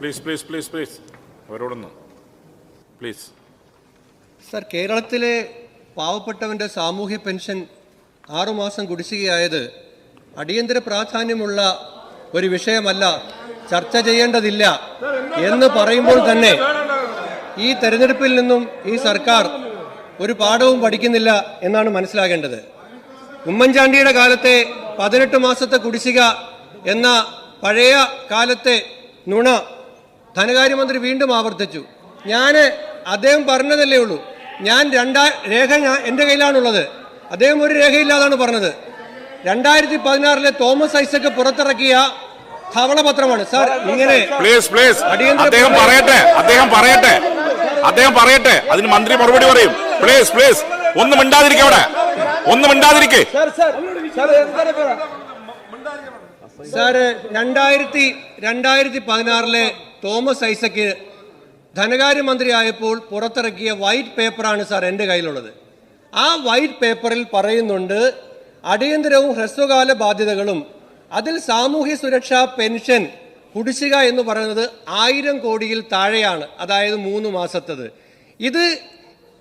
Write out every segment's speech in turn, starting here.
Please അവരോടൊന്ന് please. Sir, കേരളത്തിലെ പാവപ്പെട്ടവന്റെ സാമൂഹ്യ പെൻഷൻ 6 മാസം കുടിശ്ശികയായത് അടിയന്തര പ്രാധാന്യമുള്ള ഒരു വിഷയമല്ല, ചർച്ച ചെയ്യേണ്ടതില്ല എന്ന് പറയുമ്പോൾ തന്നെ ഈ തെരഞ്ഞെടുപ്പിൽ നിന്നും ഈ സർക്കാർ ഒരു പാഠവും പഠിക്കുന്നില്ല എന്നാണ് മനസ്സിലാകേണ്ടത്. ഉമ്മൻചാണ്ടിയുടെ കാലത്തെ 18 മാസത്തെ കുടിശ്ശിക എന്ന പഴയ കാലത്തെ നുണ ധനകാര്യമന്ത്രി വീണ്ടും ആവർത്തിച്ചു. അദ്ദേഹം പറഞ്ഞതല്ലേ ഉള്ളൂ. രേഖ എൻ്റെ കയ്യിലാണുള്ളത്. അദ്ദേഹം ഒരു രേഖയില്ലാതാണ് പറഞ്ഞത്. 2016 തോമസ് ഐസക് പുറത്തിറക്കിയ ധവളപത്രമാണ് സാർ. ഇങ്ങനെ അദ്ദേഹം പറയട്ടെ, അതിന് മന്ത്രി മറുപടി പറയും. പ്ലീസ് ഒന്നും മിണ്ടാതിരിക്കവിടെ, ഒന്നും മിണ്ടാതിരിക്കേ. സാറ് 2016 തോമസ് ഐസക് ധനകാര്യമന്ത്രിയായപ്പോൾ പുറത്തിറക്കിയ വൈറ്റ് പേപ്പറാണ് സാർ എൻ്റെ കയ്യിലുള്ളത്. ആ വൈറ്റ് പേപ്പറിൽ പറയുന്നുണ്ട് അടിയന്തരവും ഹ്രസ്വകാല ബാധ്യതകളും അതിൽ സാമൂഹ്യ സുരക്ഷാ പെൻഷൻ കുടിശ്ശിക എന്ന് പറയുന്നത് 1000 കോടിയിൽ താഴെയാണ്, അതായത് 3 മാസത്തത്. ഇത്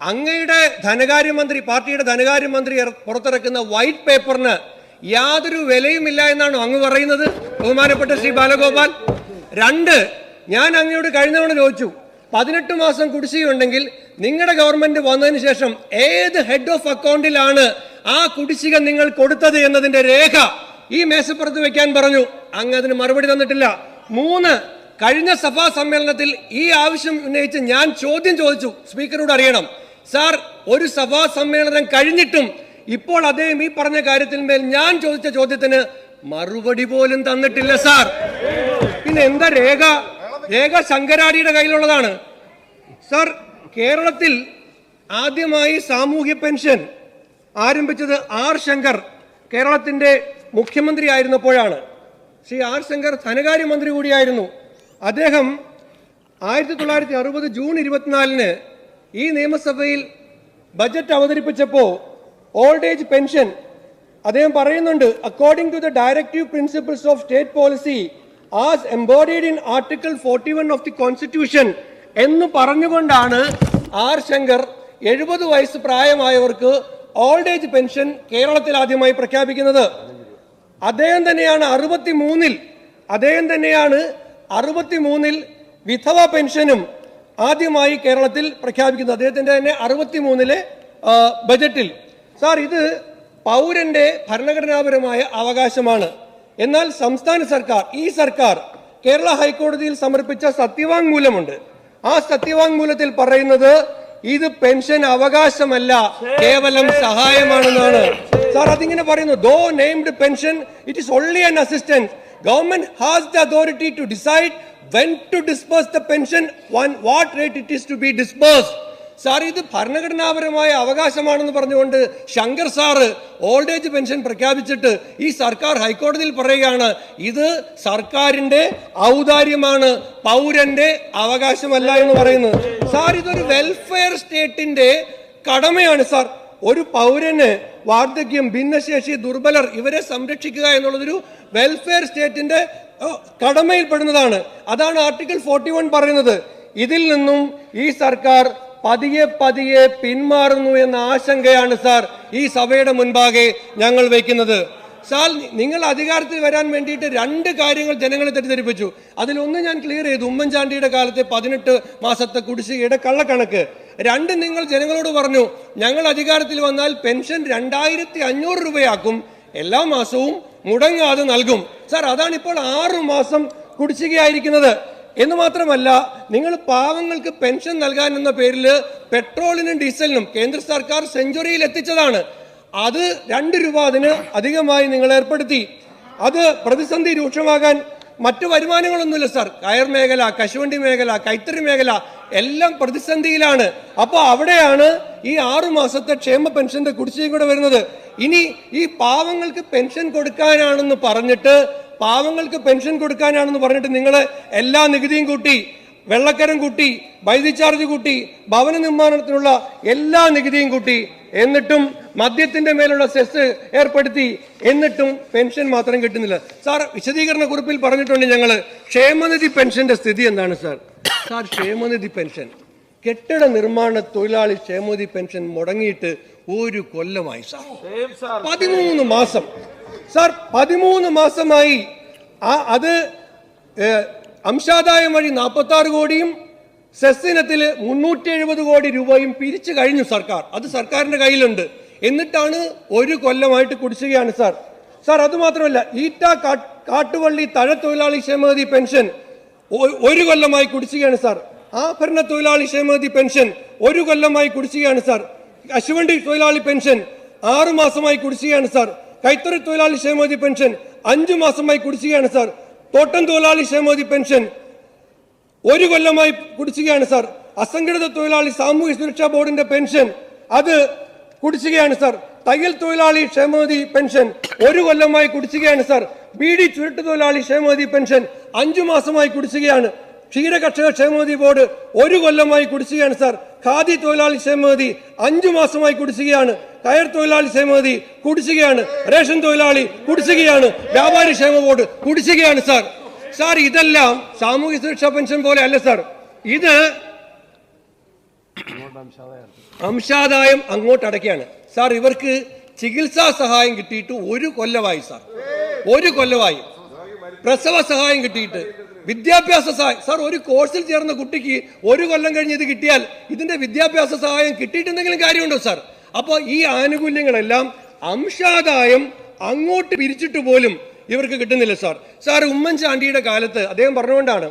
അങ്ങയുടെ ധനകാര്യമന്ത്രി, പാർട്ടിയുടെ ധനകാര്യമന്ത്രി പുറത്തിറക്കുന്ന വൈറ്റ് പേപ്പറിന് യാതൊരു വിലയുമില്ല എന്നാണോ അങ്ങ് പറയുന്നത്, ബഹുമാനപ്പെട്ട ശ്രീ ബാലഗോപാൽ? 2, ഞാൻ അങ്ങയോട് കഴിഞ്ഞ തവണ ചോദിച്ചു, 18 മാസം കുടിശ്ശികയുണ്ടെങ്കിൽ നിങ്ങളുടെ ഗവൺമെന്റ് വന്നതിന് ശേഷം ഏത് ഹെഡ് ഓഫ് അക്കൗണ്ടിലാണ് ആ കുടിശ്ശിക നിങ്ങൾ കൊടുത്തത് എന്നതിന്റെ രേഖ ഈ മേശപ്പുറത്ത് വെക്കാൻ പറഞ്ഞു. അങ്ങ് അതിന് മറുപടി തന്നിട്ടില്ല. 3, കഴിഞ്ഞ സഭാ സമ്മേളനത്തിൽ ഈ ആവശ്യം ഉന്നയിച്ച് ഞാൻ ചോദ്യം ചോദിച്ചു. സ്പീക്കറോട് അറിയണം സാർ, ഒരു സഭാ സമ്മേളനം കഴിഞ്ഞിട്ടും ഇപ്പോൾ അദ്ദേഹം ഈ പറഞ്ഞ കാര്യത്തിന്മേൽ ഞാൻ ചോദിച്ച ചോദ്യത്തിന് മറുപടി പോലും തന്നിട്ടില്ല സാർ. പിന്നെ എന്താ രേഖ? രേഖ ശങ്കരാടിയുടെ കയ്യിലുള്ളതാണ് സാർ. കേരളത്തിൽ ആദ്യമായി സാമൂഹ്യ പെൻഷൻ ആരംഭിച്ചത് ആർ ശങ്കർ കേരളത്തിന്റെ മുഖ്യമന്ത്രി ആയിരുന്നപ്പോഴാണ്. ശ്രീ ആർ ശങ്കർ ധനകാര്യമന്ത്രി കൂടിയായിരുന്നു. അദ്ദേഹം 1960 ജൂൺ 24 ഈ നിയമസഭയിൽ ബജറ്റ് അവതരിപ്പിച്ചപ്പോൾ ഓൾഡ് ഏജ് പെൻഷൻ അദ്ദേഹം പറയുന്നുണ്ട്, according to the directive principles of state policy as embodied in article 41 of the constitution എന്ന് പറഞ്ഞുകൊണ്ടാണ് ആർ ശങ്കർ 70 വയസ്സ് പ്രായമായവർക്ക് ഓൾഡ് ഏജ് പെൻഷൻ കേരളത്തിൽ ആദ്യമായി പ്രഖ്യാപിക്കുന്നത്. അദ്ദേഹം തന്നെയാണ് 63 വിധവ പെൻഷനും ആദ്യമായി കേരളത്തിൽ പ്രഖ്യാപിക്കുന്നത്. അദ്ദേഹത്തിന്റെ തന്നെ 63 ബജറ്റിൽ. സാർ, ഇത് പൗരന്റെ ഭരണഘടനാപരമായ അവകാശമാണ്. എന്നാൽ സംസ്ഥാന സർക്കാർ, ഈ സർക്കാർ കേരള ഹൈക്കോടതിയിൽ സമർപ്പിച്ച സത്യവാങ്മൂലമുണ്ട്. ആ സത്യവാങ്മൂലത്തിൽ പറയുന്നത് ഇത് പെൻഷൻ അവകാശമല്ല, കേവലം സഹായമാണെന്നാണ്. സാർ, അതിങ്ങനെ പറയുന്നു, though named pension it is only an assistance. Government has the authority to decide when to disperse the pension, what rate it is to be disbursed. Sir, ഇത് ഭരണഘടനാപരമായ അവകാശമാണെന്ന് പറഞ്ഞുകൊണ്ട് Shankar sir old age pension പ്രഖ്യാപിച്ചിട്ട് ഈ സർക്കാർ ഹൈക്കോടതിയിൽ പറയുകയാണ് ഇത് സർക്കാരിന്റെ ഔദാര്യമാണ്, പൗരന്റെ അവകാശമല്ല എന്ന് പറയുന്നത്. സാർ, ഇതൊരു വെൽഫെയർ സ്റ്റേറ്റിന്റെ കടമയാണ് സാർ. ഒരു പൗരന് വാർദ്ധക്യം, ഭിന്നശേഷി, ദുർബലർ ഇവരെ സംരക്ഷിക്കുക എന്നുള്ളതൊരു വെൽഫെയർ സ്റ്റേറ്റിന്റെ കടമയിൽപ്പെടുന്നതാണ്. അതാണ് ആർട്ടിക്കിൾ 41 പറയുന്നത്. ഇതിൽ നിന്നും ഈ സർക്കാർ പതിയെ പിന്മാറുന്നു എന്ന ആശങ്കയാണ് സാർ ഈ സഭയുടെ മുൻപാകെ ഞങ്ങൾ വയ്ക്കുന്നത്. സാർ, നിങ്ങൾ അധികാരത്തിൽ വരാൻ വേണ്ടിയിട്ട് 2 കാര്യങ്ങൾ ജനങ്ങളെ തെറ്റിദ്ധരിപ്പിച്ചു. അതിലൊന്ന് ഞാൻ ക്ലിയർ ചെയ്തു, ഉമ്മൻചാണ്ടിയുടെ കാലത്തെ 18 മാസത്തെ കുടിശ്ശികയുടെ കള്ളക്കണക്ക്. 2, നിങ്ങൾ ജനങ്ങളോട് പറഞ്ഞു ഞങ്ങൾ അധികാരത്തിൽ വന്നാൽ പെൻഷൻ 2500 രൂപയാക്കും, എല്ലാ മാസവും മുടങ്ങാതെ നൽകും. സാർ, അതാണ് ഇപ്പോൾ 6 മാസം കുടിശ്ശികയായിരിക്കുന്നത്. എന്ന് മാത്രമല്ല, നിങ്ങൾ പാവങ്ങൾക്ക് പെൻഷൻ നൽകാൻ എന്ന പേരിൽ പെട്രോളിനും ഡീസലിനും കേന്ദ്ര സർക്കാർ സെഞ്ചുറിയിൽ എത്തിച്ചതാണ്. അത് 2 രൂപ അതിന് അധികമായി നിങ്ങൾ ഏർപ്പെടുത്തി. അത് പ്രതിസന്ധി രൂക്ഷമാകാൻ മറ്റു വരുമാനങ്ങളൊന്നുമില്ല സാർ. കയർ മേഖല, കശുവണ്ടി മേഖല, കൈത്തറി മേഖല എല്ലാം പ്രതിസന്ധിയിലാണ്. അപ്പോൾ അവിടെയാണ് ഈ 6 മാസത്തെ ക്ഷേമ പെൻഷന്റെ കുടിശ്ശിക കൂടെ വരുന്നത്. ഇനി ഈ പാവങ്ങൾക്ക് പെൻഷൻ കൊടുക്കാനാണെന്ന് പറഞ്ഞിട്ട് നിങ്ങൾ എല്ലാ നികുതിയും കൂട്ടി, വെള്ളക്കരം കൂട്ടി, വൈദ്യുതി ചാർജ് കൂട്ടി, ഭവന നിർമ്മാണത്തിനുള്ള എല്ലാ നികുതിയും കൂട്ടി, എന്നിട്ടും മദ്യത്തിന്റെ മേലുള്ള സെസ് ഏർപ്പെടുത്തി, എന്നിട്ടും പെൻഷൻ മാത്രം കിട്ടുന്നില്ല. സാർ വിശദീകരണ കുറിപ്പിൽ പറഞ്ഞിട്ടുണ്ട് ഞങ്ങൾ ക്ഷേമനിധി പെൻഷന്റെ സ്ഥിതി എന്താണ് സാർ? സാർ ക്ഷേമനിധി പെൻഷൻ, കെട്ടിട നിർമ്മാണ തൊഴിലാളി ക്ഷേമനിധി പെൻഷൻ മുടങ്ങിയിട്ട് 1 കൊല്ലമായി സാർ. 13 മാസം സാർ, 13 മാസമായി. അത് അംശാദായം വഴി 46 കോടിയും സെസ് ഇനത്തിൽ 370 കോടി രൂപയും പിരിച്ചു കഴിഞ്ഞു സർക്കാർ. അത് സർക്കാരിന്റെ കയ്യിലുണ്ട്. എന്നിട്ടാണ് 1 കൊല്ലമായിട്ട് കുടിശ്ശികയാണ് സാർ. സാർ അതുമാത്രമല്ല, ഈറ്റ കാട്ടുവള്ളി തഴത്തൊഴിലാളി ക്ഷേമനിധി പെൻഷൻ 1 കൊല്ലമായി കുടിശ്ശികയാണ് സാർ. ആഭരണ തൊഴിലാളി ക്ഷേമനിധി പെൻഷൻ 1 കൊല്ലമായി കുടിശ്ശികയാണ് സാർ. കശുവണ്ടി തൊഴിലാളി പെൻഷൻ 6 മാസമായി കുടിശ്ശികയാണ് സാർ. കൈത്തറി തൊഴിലാളി ക്ഷേമനിധി പെൻഷൻ 5 മാസമായി കുടിശ്ശികയാണ് സാർ. തോട്ടം തൊഴിലാളി ക്ഷേമനിധി പെൻഷൻ 1 കൊല്ലമായി കുടിശ്ശികയാണ് സാർ. അസംഘടിത തൊഴിലാളി സാമൂഹ്യ സുരക്ഷാ ബോർഡിന്റെ പെൻഷൻ അത് കുടിശ്ശികയാണ് സാർ. തയ്യൽ തൊഴിലാളി ക്ഷേമനിധി പെൻഷൻ 1 കൊല്ലമായി കുടിശ്ശികയാണ് സാർ. ബീഡി ചുരുട്ട് തൊഴിലാളി ക്ഷേമനിധി പെൻഷൻ 5 മാസമായി കുടിശ്ശികയാണ്. ക്ഷീര കർഷക ക്ഷേമനിധി ബോർഡ് 1 കൊല്ലമായി കുടിശ്ശികയാണ് സാർ. ഖാദി തൊഴിലാളി ക്ഷേമനിധി 5 മാസമായി കുടിശ്ശികയാണ്. കയർ തൊഴിലാളി ക്ഷേമനിധി കുടിശ്ശികയാണ്. റേഷൻ തൊഴിലാളി കുടിശ്ശികയാണ്. വ്യാപാരി ക്ഷേമ ബോർഡ് കുടിശ്ശികയാണ് സാർ. സാർ ഇതെല്ലാം സാമൂഹ്യ സുരക്ഷാ പെൻഷൻ പോലെ അല്ല സാർ. ഇത് അംശാദായം അങ്ങോട്ട് അടയ്ക്കാണ് സാർ. ഇവർക്ക് ചികിത്സാ സഹായം കിട്ടിയിട്ട് 1 കൊല്ലമായി സാർ. 1 കൊല്ലമായി. പ്രസവ സഹായം കിട്ടിയിട്ട്, വിദ്യാഭ്യാസ സഹായം സാർ. ഒരു കോഴ്സിൽ ചേർന്ന കുട്ടിക്ക് 1 കൊല്ലം കഴിഞ്ഞ് ഇത് കിട്ടിയാൽ ഇതിന്റെ വിദ്യാഭ്യാസ സഹായം കിട്ടിയിട്ടെന്തെങ്കിലും കാര്യമുണ്ടോ സാർ? അപ്പോൾ ഈ ആനുകൂല്യങ്ങളെല്ലാം അംശാദായം അങ്ങോട്ട് പിരിച്ചിട്ട് പോലും ഇവർക്ക് കിട്ടുന്നില്ല സാർ. സാർ ഉമ്മൻചാണ്ടിയുടെ കാലത്ത് അദ്ദേഹം പറഞ്ഞുകൊണ്ടാണ്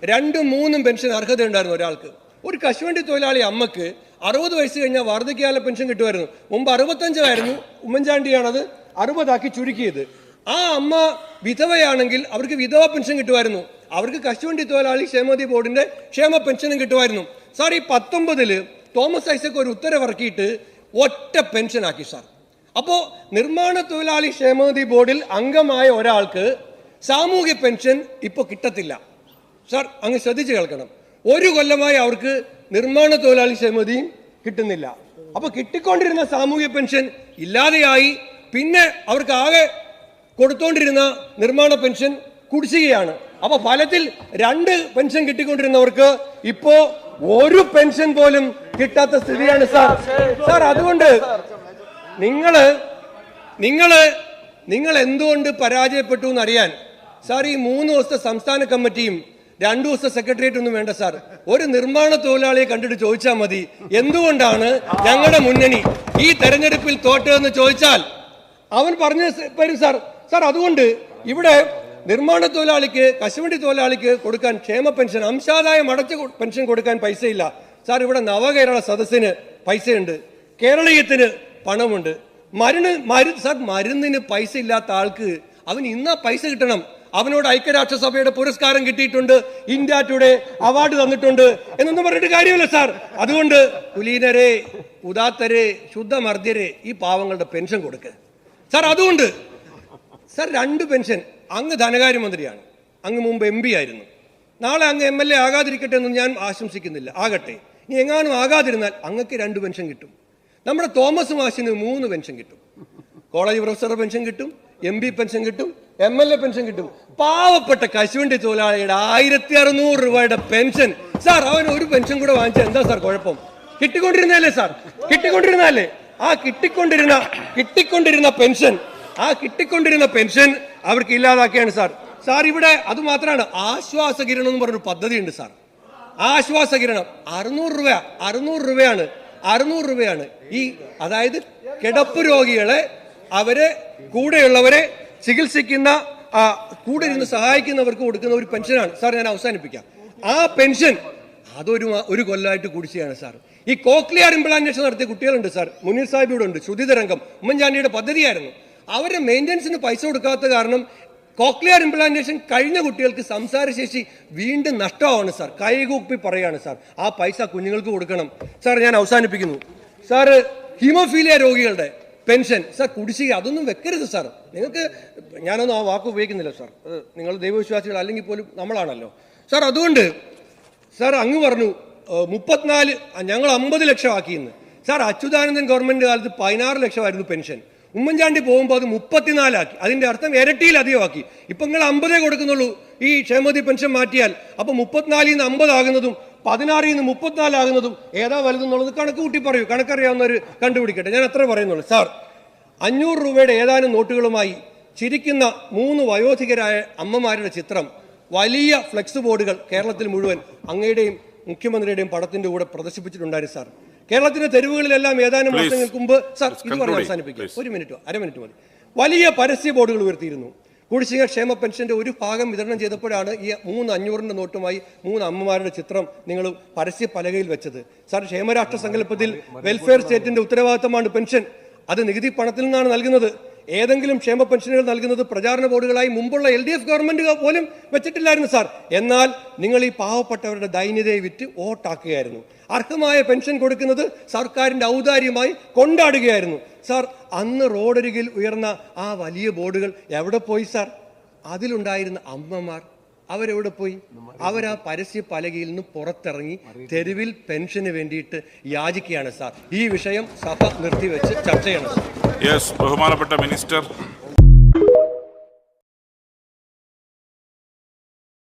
2ഉം 3ഉം പെൻഷൻ അർഹത ഉണ്ടായിരുന്നു ഒരാൾക്ക്. ഒരു കശുവണ്ടി തൊഴിലാളി അമ്മക്ക് 60 വയസ്സ് കഴിഞ്ഞാൽ വാർദ്ധക്യകാല പെൻഷൻ കിട്ടുമായിരുന്നു. മുമ്പ് 65 ആയിരുന്നു. ഉമ്മൻചാണ്ടിയാണത് 60 ചുരുക്കിയത്. ആ അമ്മ വിധവയാണെങ്കിൽ അവർക്ക് വിധവ പെൻഷൻ കിട്ടുമായിരുന്നു. അവർക്ക് കശുവണ്ടി തൊഴിലാളി ക്ഷേമനിധി ബോർഡിന്റെ ക്ഷേമ പെൻഷനും കിട്ടുമായിരുന്നു. സാർ ഈ 19 തോമസ് ഐസക് ഒരു ഉത്തരവിറക്കിയിട്ട് ഒറ്റ പെൻഷൻ ആക്കി സാർ. അപ്പോ നിർമ്മാണ തൊഴിലാളി ക്ഷേമനിധി ബോർഡിൽ അംഗമായ ഒരാൾക്ക് സാമൂഹ്യ പെൻഷൻ ഇപ്പൊ കിട്ടത്തില്ല സാർ. അങ്ങ് ശ്രദ്ധിച്ചു കേൾക്കണം. 1 കൊല്ലമായി അവർക്ക് നിർമ്മാണ തൊഴിലാളി ക്ഷേമനിധിയും കിട്ടുന്നില്ല. അപ്പൊ കിട്ടിക്കൊണ്ടിരുന്ന സാമൂഹ്യ പെൻഷൻ ഇല്ലാതെയായി. പിന്നെ അവർക്ക് ആകെ കൊടുത്തോണ്ടിരുന്ന നിർമ്മാണ പെൻഷൻ കുടിശ്ശികയാണ്. അപ്പൊ ഫലത്തിൽ 2 പെൻഷൻ കിട്ടിക്കൊണ്ടിരുന്നവർക്ക് ഇപ്പോ 1 പെൻഷൻ പോലും കിട്ടാത്ത സ്ഥിതിയാണ് സാർ. സാർ അതുകൊണ്ട് നിങ്ങൾ എന്തുകൊണ്ട് പരാജയപ്പെട്ടു എന്നറിയാൻ സാർ ഈ 3 ദിവസത്തെ സംസ്ഥാന കമ്മിറ്റിയും 2 ദിവസത്തെ സെക്രട്ടേറിയറ്റ് ഒന്നും വേണ്ട സാർ. ഒരു നിർമ്മാണ തൊഴിലാളിയെ കണ്ടിട്ട് ചോദിച്ചാൽ മതി എന്തുകൊണ്ടാണ് ഞങ്ങളുടെ മുന്നണി ഈ തെരഞ്ഞെടുപ്പിൽ തോറ്റതെന്ന് ചോദിച്ചാൽ അവൻ പറഞ്ഞു വരും സാർ. സാർ അതുകൊണ്ട് ഇവിടെ നിർമ്മാണ തൊഴിലാളിക്ക്, കശുവണ്ടി തൊഴിലാളിക്ക് കൊടുക്കാൻ ക്ഷേമ പെൻഷൻ, അംശാദായം അടച്ച പെൻഷൻ കൊടുക്കാൻ പൈസയില്ല സാർ. ഇവിടെ നവകേരള സദസ്സിന് പൈസയുണ്ട്, കേരളീയത്തിന് പണമുണ്ട്. മരുന്നിന് പൈസ ഇല്ലാത്ത ആൾക്ക് അവന് ഇന്നാ പൈസ കിട്ടണം. അവനോട് ഐക്യരാഷ്ട്രസഭയുടെ പുരസ്കാരം കിട്ടിയിട്ടുണ്ട്, ഇന്ത്യ ടുഡേ അവാർഡ് തന്നിട്ടുണ്ട് എന്നൊന്നും പറഞ്ഞിട്ട് കാര്യമില്ല സാർ. അതുകൊണ്ട് കുലീനരെ, ഉദാത്തരെ, ശുദ്ധമർദ്ദരെ ഈ പാവങ്ങളുടെ പെൻഷൻ കൊടുക്കുക സാർ. അതുകൊണ്ട് സാർ 2 പെൻഷൻ. അങ്ങ് ധനകാര്യമന്ത്രിയാണ്, അങ്ങ് മുമ്പ് MP ആയിരുന്നു. നാളെ അങ്ങ് MLA ആകാതിരിക്കട്ടെ എന്ന് ഞാൻ ആശംസിക്കുന്നില്ല, ആകട്ടെ. ഇനി എങ്ങാനും ആകാതിരുന്നാൽ അങ്ങക്ക് 2 പെൻഷൻ കിട്ടും. നമ്മുടെ തോമസ് മാഷിന് 3 പെൻഷൻ കിട്ടും. കോളേജ് പ്രൊഫസറുടെ പെൻഷൻ കിട്ടും, MP പെൻഷൻ കിട്ടും, MLA പെൻഷൻ കിട്ടും. പാവപ്പെട്ട കശുവണ്ടി തൊഴിലാളിയുടെ 1600 രൂപയുടെ പെൻഷൻ സാർ. അവൻ 1 പെൻഷൻ കൂടെ വാങ്ങിച്ചാൽ എന്താ സാർ കുഴപ്പം? കിട്ടിക്കൊണ്ടിരുന്നല്ലേ സാർ, കിട്ടിക്കൊണ്ടിരുന്നല്ലേ? ആ കിട്ടിക്കൊണ്ടിരുന്ന പെൻഷൻ അവർക്ക് ഇല്ലാതാക്കിയാണ് സാർ. സാർ ഇവിടെ അത് മാത്രമാണ്, ആശ്വാസകിരണം എന്ന് പറഞ്ഞൊരു പദ്ധതി ഉണ്ട് സാർ. ആശ്വാസകിരണം 600 രൂപയാണ്. 600 രൂപയാണ് ഈ, അതായത് കിടപ്പ് രോഗികളെ, അവരെ കൂടെയുള്ളവരെ ചികിത്സിക്കുന്ന, കൂടെ ഇരുന്ന് സഹായിക്കുന്നവർക്ക് കൊടുക്കുന്ന ഒരു പെൻഷനാണ് സാർ. ഞാൻ അവസാനിപ്പിക്കാം. ആ പെൻഷൻ അതൊരു കൊല്ലമായിട്ട് കുടിശ്ശികയാണ് സാർ. ഈ കോക്ലിയർ ഇംപ്ലാന്റേഷൻ നടത്തിയ കുട്ടികളുണ്ട് സാർ. മുനീർ സാഹിബ് ഇവിടെ ഉണ്ട്, ശ്രുതിതരംഗം, ഉമ്മൻചാണ്ടിയുടെ പദ്ധതിയായിരുന്നു. അവരുടെ മെയിൻ്റനൻസിന് പൈസ കൊടുക്കാത്ത കാരണം കോക്ലിയർ ഇംപ്ലാന്റേഷൻ കഴിഞ്ഞ കുട്ടികൾക്ക് സംസാരശേഷി വീണ്ടും നഷ്ടമാണ് സാർ. കൈകൂപ്പി പറയാണ് സാർ, ആ പൈസ കുഞ്ഞുങ്ങൾക്ക് കൊടുക്കണം സാർ. ഞാൻ അവസാനിപ്പിക്കുന്നു സാർ. ഹീമോഫീലിയ രോഗികളുടെ പെൻഷൻ സാർ കുടിശ്ശിക, അതൊന്നും വെക്കരുത് സാർ. നിങ്ങൾക്ക്, ഞാനൊന്നും ആ വാക്ക് ഉപയോഗിക്കുന്നില്ല സാർ, നിങ്ങൾ ദൈവവിശ്വാസികൾ അല്ലെങ്കിൽ പോലും നമ്മളാണല്ലോ സാർ. അതുകൊണ്ട് സാർ അങ്ങ് പറഞ്ഞു 34, ഞങ്ങൾ 50 ലക്ഷം ആക്കിയെന്ന്. സാർ അച്യുതാനന്ദൻ ഗവൺമെന്റ് കാലത്ത് 16 ലക്ഷമായിരുന്നു പെൻഷൻ. ഉമ്മൻചാണ്ടി പോകുമ്പോൾ അത് 34 അതിന്റെ അർത്ഥം ഇരട്ടിയിലധികമാക്കി. ഇപ്പൊ നിങ്ങൾ 50 കൊടുക്കുന്നുള്ളൂ ഈ ക്ഷേമനിധി പെൻഷൻ മാറ്റിയാൽ. അപ്പൊ 34 നിന്ന് 50 ആകുന്നതും 16 നിന്ന് 34 ആകുന്നതും ഏതാ വലുതെന്നുള്ളത് കണക്ക് കൂട്ടി പറയൂ. കണക്കറിയാവുന്നവർ കണ്ടുപിടിക്കട്ടെ. ഞാൻ അത്ര പറയുന്നുള്ളൂ. സാർ 500 രൂപയുടെ ഏതാനും നോട്ടുകളുമായി ചിരിക്കുന്ന 3 വയോധികരായ അമ്മമാരുടെ ചിത്രം വലിയ ഫ്ലെക്സ് ബോർഡുകൾ കേരളത്തിൽ മുഴുവൻ അങ്ങയുടെയും മുഖ്യമന്ത്രിയുടെയും പടത്തിന്റെ കൂടെ പ്രദർശിപ്പിച്ചിട്ടുണ്ടായിരുന്നു. സാർ കേരളത്തിന്റെ തെരുവുകളിലെല്ലാം ഏതാനും മാസങ്ങൾക്ക് മുമ്പ് സാർ ഇത് പറഞ്ഞ് അവസാനിപ്പിക്കുക, 1 മിനിറ്റോ അരമിനിറ്റ് മതി, വലിയ പരസ്യ ബോർഡുകൾ ഉയർത്തിയിരുന്നു. കുടിശ്ശിക ക്ഷേമ പെൻഷന്റെ ഒരു ഭാഗം വിതരണം ചെയ്തപ്പോഴാണ് ഈ 3 500 നോട്ടുമായി 3 അമ്മമാരുടെ ചിത്രം നിങ്ങൾ പരസ്യ പലകയിൽ വെച്ചത്. സാർ ക്ഷേമരാഷ്ട്ര സങ്കല്പത്തിൽ വെൽഫെയർ സ്റ്റേറ്റിന്റെ ഉത്തരവാദിത്തമാണ് പെൻഷൻ. അത് നികുതി പണത്തിൽ നിന്നാണ് നൽകുന്നത്. ഏതെങ്കിലും ക്ഷേമ പെൻഷനുകൾ നൽകുന്നത് പ്രചാരണ ബോർഡുകളായി മുമ്പുള്ള LDF ഗവൺമെന്റ് പോലും വെച്ചിട്ടില്ലായിരുന്നു സാർ. എന്നാൽ നിങ്ങൾ ഈ പാവപ്പെട്ടവരുടെ ദൈന്യതയെ വിറ്റ് വോട്ടാക്കുകയായിരുന്നു. അർഹമായ പെൻഷൻ കൊടുക്കുന്നത് സർക്കാരിന്റെ ഔദാര്യമായി കൊണ്ടാടുകയായിരുന്നു. സാർ അന്ന് റോഡരികിൽ ഉയർന്ന ആ വലിയ ബോർഡുകൾ എവിടെ പോയി സാർ? അതിലുണ്ടായിരുന്ന അമ്മമാർ അവരെവിടെ പോയി? അവരാ പരസ്യ പലകയിൽ നിന്ന് പുറത്തിറങ്ങി തെരുവിൽ പെൻഷന് വേണ്ടിയിട്ട് യാചിക്കുകയാണ് സാർ. ഈ വിഷയം സഭ നിർത്തിവെച്ച് ചർച്ച ചെയ്യണം സാർ. യെസ്, ബഹുമാനപ്പെട്ട മിനിസ്റ്റർ.